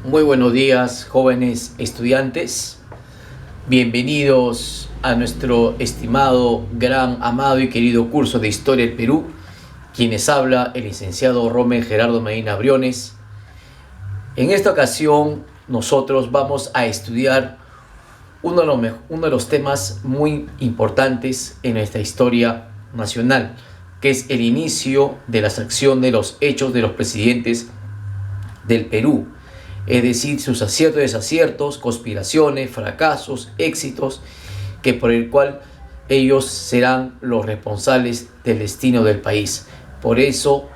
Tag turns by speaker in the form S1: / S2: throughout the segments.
S1: Muy buenos días, jóvenes estudiantes. Bienvenidos a nuestro estimado, gran, amado y querido curso de Historia del Perú. Quienes habla el licenciado Rommel Gerardo Medina Briones. En esta ocasión nosotros vamos a estudiar uno de los temas muy importantes en nuestra historia nacional, que es el inicio de las acciones de los hechos de los presidentes del Perú. Es decir, sus aciertos y desaciertos, conspiraciones, fracasos, éxitos, que por el cual ellos serán los responsables del destino del país. Por eso,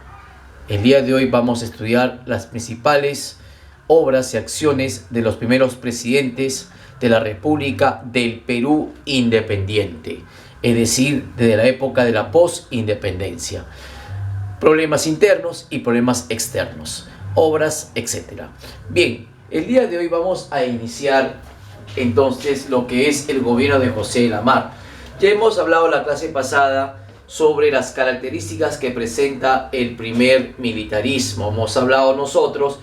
S1: el día de hoy vamos a estudiar las principales obras y acciones de los primeros presidentes de la República del Perú independiente, es decir, desde la época de la post-independencia. Problemas internos y problemas externos, obras, etc. Bien, el día de hoy vamos a iniciar entonces lo que es el gobierno de José de la Mar. Ya hemos hablado en la clase pasada sobre las características que presenta el primer militarismo. Hemos hablado nosotros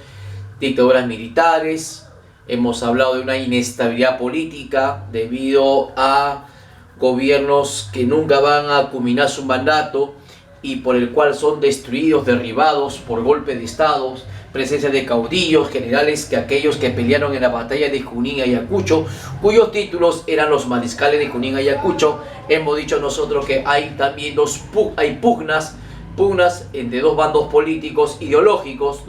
S1: dictaduras militares, hemos hablado de una inestabilidad política debido a gobiernos que nunca van a culminar su mandato y por el cual son destruidos, derribados por golpe de estados, presencia de caudillos, generales, que aquellos que pelearon en la batalla de Junín y Ayacucho, cuyos títulos eran los mariscales de Junín y Ayacucho. Hemos dicho nosotros que hay también pugnas entre dos bandos políticos ideológicos,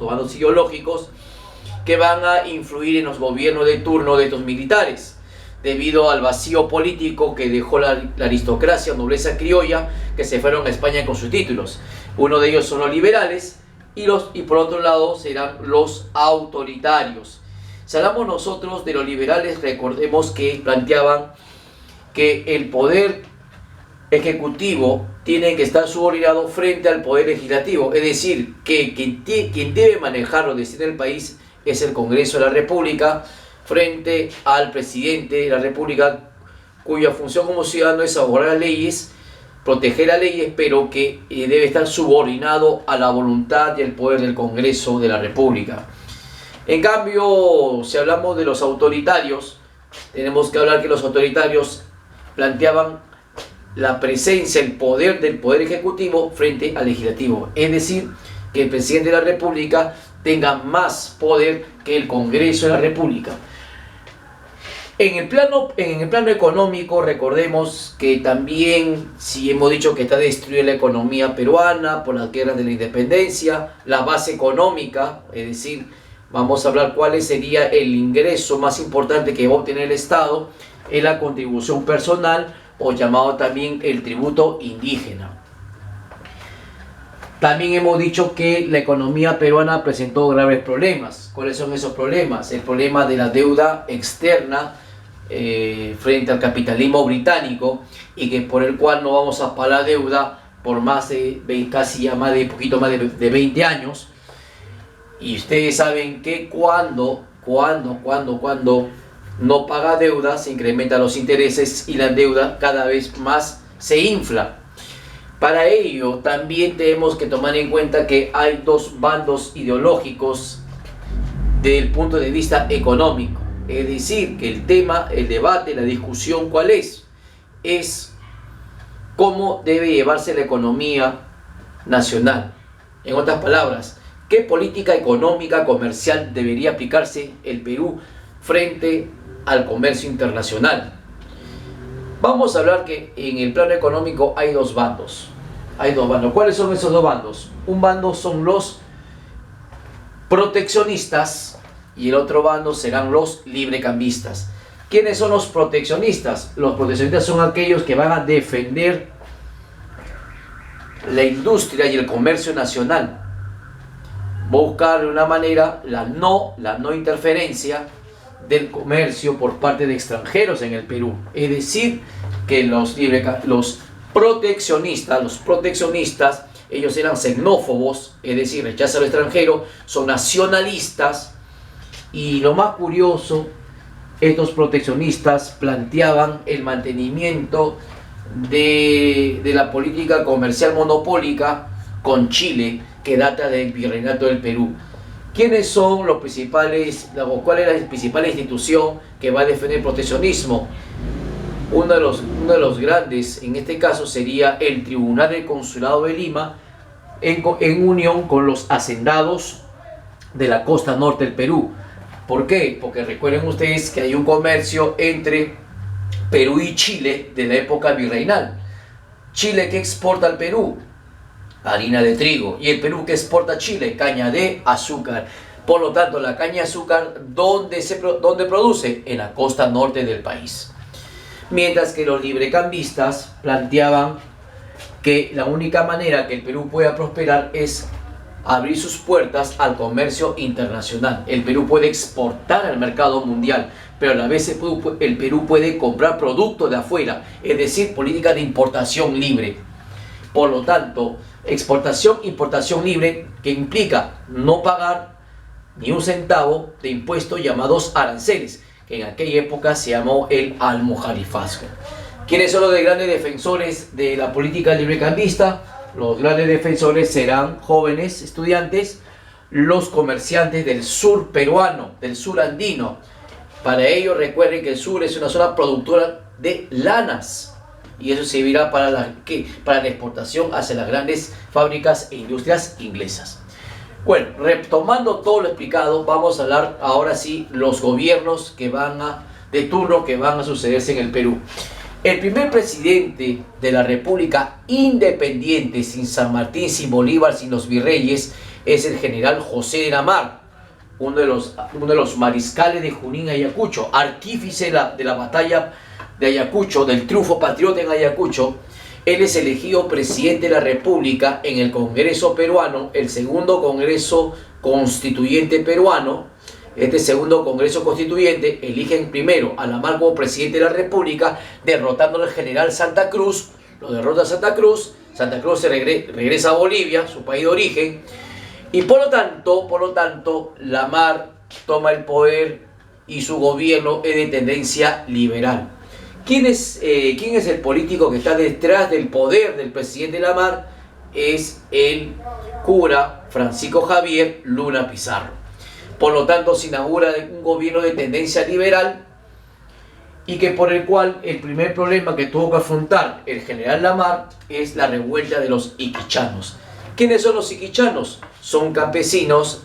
S1: que van a influir en los gobiernos de turno de estos militares, debido al vacío político que dejó la aristocracia o nobleza criolla, que se fueron a España con sus títulos. Uno de ellos son los liberales y por otro lado serán los autoritarios. Si hablamos nosotros de los liberales, recordemos que planteaban que el poder ejecutivo tiene que estar subordinado frente al poder legislativo, es decir, que quien debe manejar los destinos del país es el Congreso de la República, frente al presidente de la República, cuya función como ciudadano es elaborar las leyes, proteger las leyes, pero que debe estar subordinado a la voluntad y el poder del Congreso de la República. En cambio, si hablamos de los autoritarios, tenemos que hablar que los autoritarios planteaban la presencia, el poder del poder ejecutivo frente al legislativo, es decir, que el presidente de la República tenga más poder que el Congreso de la República. En el plano económico, recordemos que también, si hemos dicho que está destruida la economía peruana por las guerras de la independencia, la base económica, es decir, vamos a hablar cuál sería el ingreso más importante que va a obtener el Estado, es la contribución personal, o llamado también el tributo indígena. También hemos dicho que la economía peruana presentó graves problemas. ¿Cuáles son esos problemas? El problema de la deuda externa frente al capitalismo británico, y que por el cual no vamos a pagar deuda por más de poquito más de 20 años. Y ustedes saben que cuando no paga deuda, se incrementan los intereses y la deuda cada vez más se infla. Para ello también tenemos que tomar en cuenta que hay dos bandos ideológicos desde el punto de vista económico. Es decir, que el debate, la discusión, ¿cuál es? Es cómo debe llevarse la economía nacional. En otras palabras, ¿qué política económica, comercial debería aplicarse el Perú frente al comercio internacional? Vamos a hablar que en el plano económico hay dos bandos. ¿Cuáles son esos dos bandos? Un bando son los proteccionistas y el otro bando serán los librecambistas. ¿Quiénes son los proteccionistas? Los proteccionistas son aquellos que van a defender la industria y el comercio nacional. Buscar de una manera la no interferencia del comercio por parte de extranjeros en el Perú. Es decir, que los proteccionistas, ellos eran xenófobos, es decir, rechazan al extranjero, son nacionalistas, y lo más curioso, estos proteccionistas planteaban el mantenimiento de la política comercial monopólica con Chile, que data del virreinato del Perú. ¿Quiénes son los principales, o cuál es la principal institución que va a defender el proteccionismo? Uno de los grandes, en este caso, sería el Tribunal del Consulado de Lima, en unión con los hacendados de la costa norte del Perú. ¿Por qué? Porque recuerden ustedes que hay un comercio entre Perú y Chile de la época virreinal. Chile, ¿qué exporta al Perú? Harina de trigo. Y el Perú, ¿qué exporta a Chile? Caña de azúcar. Por lo tanto, la caña de azúcar, ¿dónde produce? En la costa norte del país. Mientras que los librecambistas planteaban que la única manera que el Perú pueda prosperar es abrir sus puertas al comercio internacional. El Perú puede exportar al mercado mundial, pero a la vez el Perú puede comprar productos de afuera, es decir, política de importación libre. Por lo tanto, exportación, importación libre, que implica no pagar ni un centavo de impuestos llamados aranceles, que en aquella época se llamó el almojarifazgo. ¿Quiénes son los grandes defensores de la política librecambista? Los grandes defensores serán jóvenes estudiantes, los comerciantes del sur peruano, del sur andino. Para ello, recuerden que el sur es una zona productora de lanas, y eso servirá para la exportación hacia las grandes fábricas e industrias inglesas. Bueno, retomando todo lo explicado, vamos a hablar ahora sí los gobiernos de turno que van a sucederse en el Perú. El primer presidente de la República independiente, sin San Martín, sin Bolívar, sin los virreyes, es el general José de la Mar, uno de los mariscales de Junín y Ayacucho, artífice de la batalla de Ayacucho, del triunfo patriota en Ayacucho. Él es elegido presidente de la República en el Congreso peruano, el segundo Congreso Constituyente peruano. Este segundo Congreso Constituyente eligen primero a la Mar como presidente de la República, derrotando al general Santa Cruz. Lo derrota Santa Cruz se regresa a Bolivia, su país de origen, y por lo tanto, la Mar toma el poder y su gobierno es de tendencia liberal. ¿Quién es el político que está detrás del poder del presidente La Mar? Es el cura Francisco Javier Luna Pizarro. Por lo tanto, se inaugura un gobierno de tendencia liberal, y que por el cual el primer problema que tuvo que afrontar el general La Mar es la revuelta de los iquichanos. ¿Quiénes son los iquichanos? Son campesinos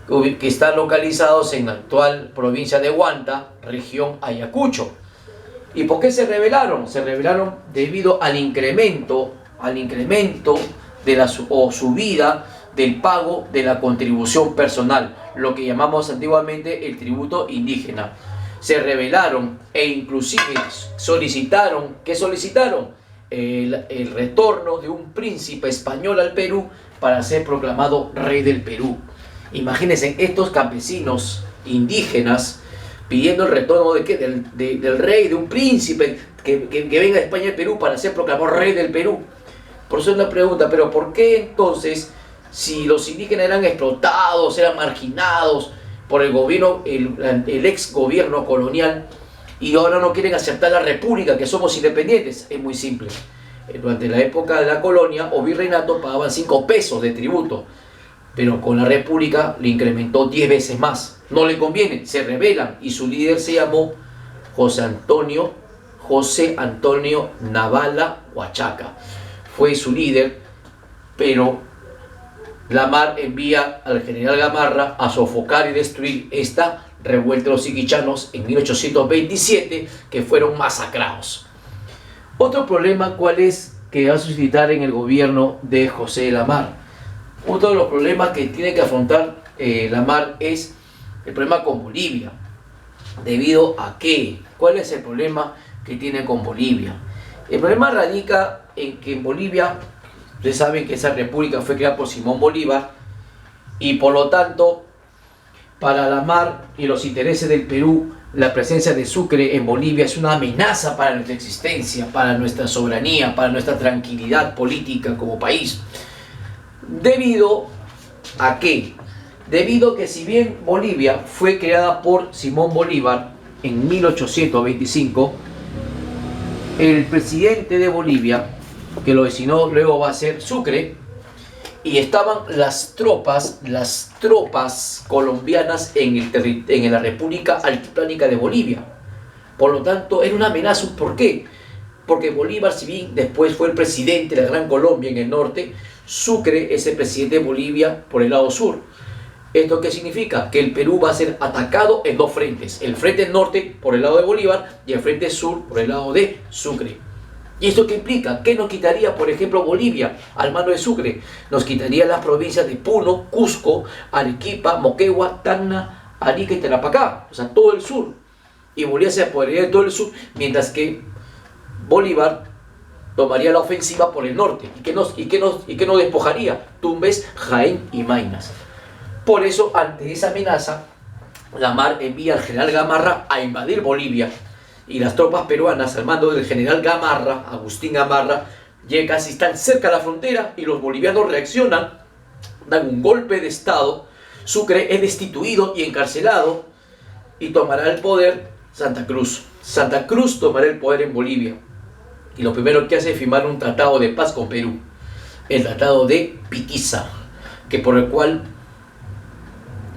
S1: que están localizados en la actual provincia de Huanta, región Ayacucho. ¿Y por qué se rebelaron? Se rebelaron debido al incremento de la subida del pago de la contribución personal, lo que llamamos antiguamente el tributo indígena. Se rebelaron e inclusive solicitaron, ¿qué solicitaron? El retorno de un príncipe español al Perú para ser proclamado rey del Perú. Imagínense estos campesinos indígenas pidiendo el retorno del rey, de un príncipe que venga de España al Perú para ser proclamado rey del Perú. Por eso es una pregunta, pero ¿por qué entonces, si los indígenas eran explotados, eran marginados por el gobierno, el ex gobierno colonial, y ahora no quieren aceptar la república, que somos independientes? Es muy simple. Durante la época de la colonia o virreinato pagaban 5 pesos de tributo, pero con la república le incrementó 10 veces más. No le conviene, se rebelan, y su líder se llamó José Antonio Navala Huachaca. Fue su líder, pero La Mar envía al general Gamarra a sofocar y destruir esta revuelta de los iquichanos en 1827, que fueron masacrados. Otro problema, ¿cuál es? Que va a suscitar en el gobierno de José de la Mar. Otro de los problemas que tiene que afrontar La Mar es el problema con Bolivia. ¿Debido a qué? ¿Cuál es el problema que tiene con Bolivia? El problema radica en que en Bolivia, ustedes saben que esa república fue creada por Simón Bolívar, y por lo tanto, para La Mar y los intereses del Perú, la presencia de Sucre en Bolivia es una amenaza para nuestra existencia, para nuestra soberanía, para nuestra tranquilidad política como país. ¿Debido a qué? Debido a que, si bien Bolivia fue creada por Simón Bolívar en 1825, el presidente de Bolivia, que lo designó luego va a ser Sucre, y estaban las tropas colombianas en la República Altiplánica de Bolivia. Por lo tanto, era una amenaza. ¿Por qué? Porque Bolívar, si bien después fue el presidente de la Gran Colombia en el norte, Sucre es el presidente de Bolivia por el lado sur. ¿Esto qué significa? Que el Perú va a ser atacado en dos frentes. El frente norte por el lado de Bolívar y el frente sur por el lado de Sucre. ¿Y esto qué implica? ¿Qué nos quitaría, por ejemplo, Bolivia al mando de Sucre? Nos quitaría las provincias de Puno, Cusco, Arequipa, Moquegua, Tacna, Arica y Tarapacá. O sea, todo el sur. Y Bolivia se apoderaría de todo el sur, mientras que Bolívar tomaría la ofensiva por el norte. ¿Y qué nos despojaría? Tumbes, Jaén y Maynas. Por eso, ante esa amenaza, la MAR envía al general Gamarra a invadir Bolivia. Y las tropas peruanas, al mando del general Gamarra, Agustín Gamarra, llegan, casi están cerca de la frontera, y los bolivianos reaccionan, dan un golpe de estado. Sucre es destituido y encarcelado, y tomará el poder Santa Cruz. Santa Cruz tomará el poder en Bolivia. Y lo primero que hace es firmar un tratado de paz con Perú, el tratado de Pitiza, que por el cual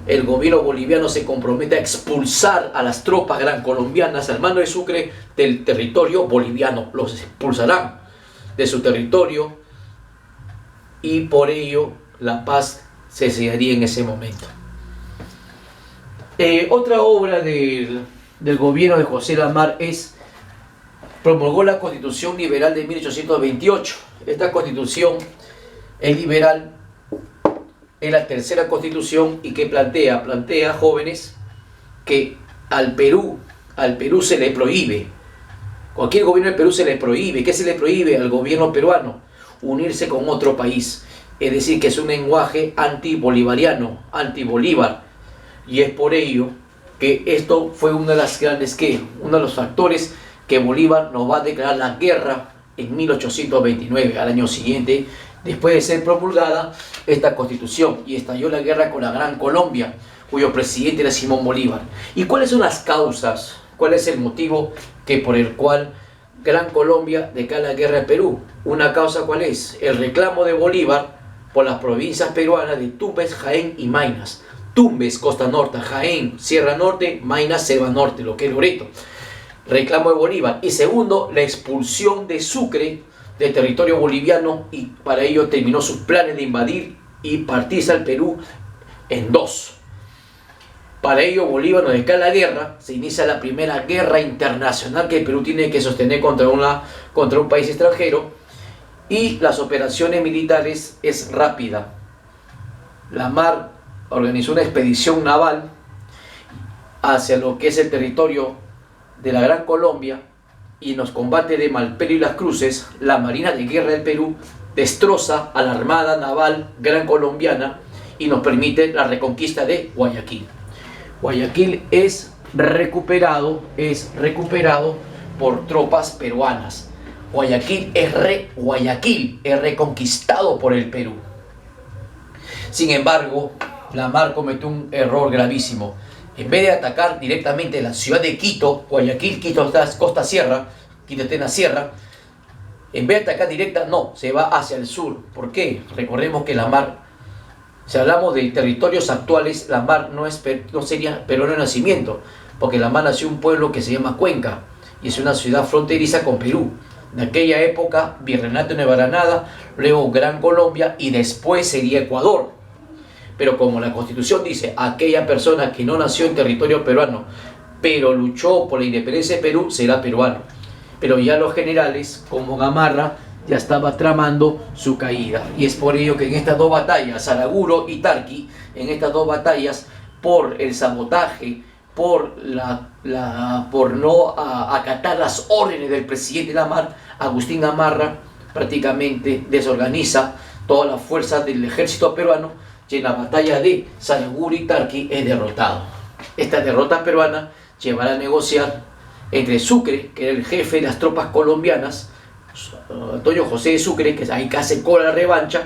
S1: el gobierno boliviano se compromete a expulsar a las tropas gran colombianas al mando de Sucre del territorio boliviano. Los expulsarán de su territorio y por ello la paz se sellaría en ese momento. Otra obra del gobierno de José de la MAR promulgó la Constitución Liberal de 1828. Esta Constitución es liberal. Es la tercera constitución y que plantea, jóvenes, que al Perú se le prohíbe, cualquier gobierno del Perú se le prohíbe. ¿Qué se le prohíbe al gobierno peruano? Unirse con otro país. Es decir, que es un lenguaje antibolivariano, anti-Bolívar. Y es por ello que esto fue uno de los factores que Bolívar nos va a declarar la guerra en 1829, al año siguiente, después de ser promulgada esta constitución, y estalló la guerra con la Gran Colombia, cuyo presidente era Simón Bolívar. ¿Y cuáles son las causas? ¿Cuál es el motivo por el cual Gran Colombia declara la guerra a Perú? Una causa, ¿cuál es? El reclamo de Bolívar por las provincias peruanas de Tumbes, Jaén y Maynas. Tumbes, costa norte; Jaén, Sierra Norte; Maynas, Selva Norte, lo que es Loreto. Reclamo de Bolívar. Y segundo, la expulsión de Sucre del territorio boliviano, y para ello terminó sus planes de invadir y partirse al Perú en dos. Para ello Bolívar nos declara la guerra. Se inicia la primera guerra internacional que el Perú tiene que sostener contra un país extranjero, y las operaciones militares es rápida. La MAR organizó una expedición naval hacia lo que es el territorio de la Gran Colombia, y en los combates de Malpelo y Las Cruces, la Marina de Guerra del Perú destroza a la Armada Naval Gran Colombiana y nos permite la reconquista de Guayaquil. Guayaquil es recuperado por tropas peruanas. Guayaquil es reconquistado por el Perú. Sin embargo, la MAR cometió un error gravísimo. En vez de atacar directamente la ciudad de Quito, Guayaquil, Quito está costa sierra, Quito está en la sierra, en vez de atacar directa, no, se va hacia el sur. ¿Por qué? Recordemos que la MAR, si hablamos de territorios actuales, la MAR no sería peruano de nacimiento, porque la MAR nació en un pueblo que se llama Cuenca, y es una ciudad fronteriza con Perú. En aquella época, Virreinato de Nueva Granada, luego Gran Colombia, y después sería Ecuador. Pero como la Constitución dice, aquella persona que no nació en territorio peruano, pero luchó por la independencia de Perú, será peruano. Pero ya los generales, como Gamarra, ya estaba tramando su caída. Y es por ello que en estas dos batallas, Saraguro y Tarqui, en estas dos batallas, por el sabotaje, por no acatar las órdenes del presidente de la MAR, Agustín Gamarra prácticamente desorganiza todas las fuerzas del ejército peruano, y en la batalla de Saraguro y Tarqui es derrotado. Esta derrota peruana llevará a negociar entre Sucre, que era el jefe de las tropas colombianas, Antonio José de Sucre, que ahí casi cobra la revancha,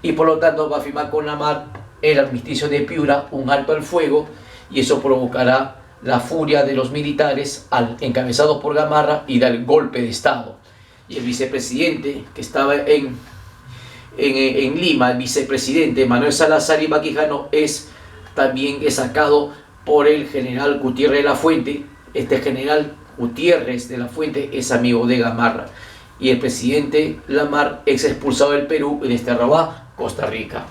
S1: y por lo tanto va a firmar con la MAR el armisticio de Piura, un alto al fuego, y eso provocará la furia de los militares encabezados por Gamarra, y da el golpe de estado. Y el vicepresidente que estaba en en Lima, el vicepresidente Manuel Salazar y Maquijano también es sacado por el general Gutiérrez de la Fuente. Este general Gutiérrez de la Fuente es amigo de Gamarra, y el presidente Lamar es expulsado del Perú en Rabat, Costa Rica.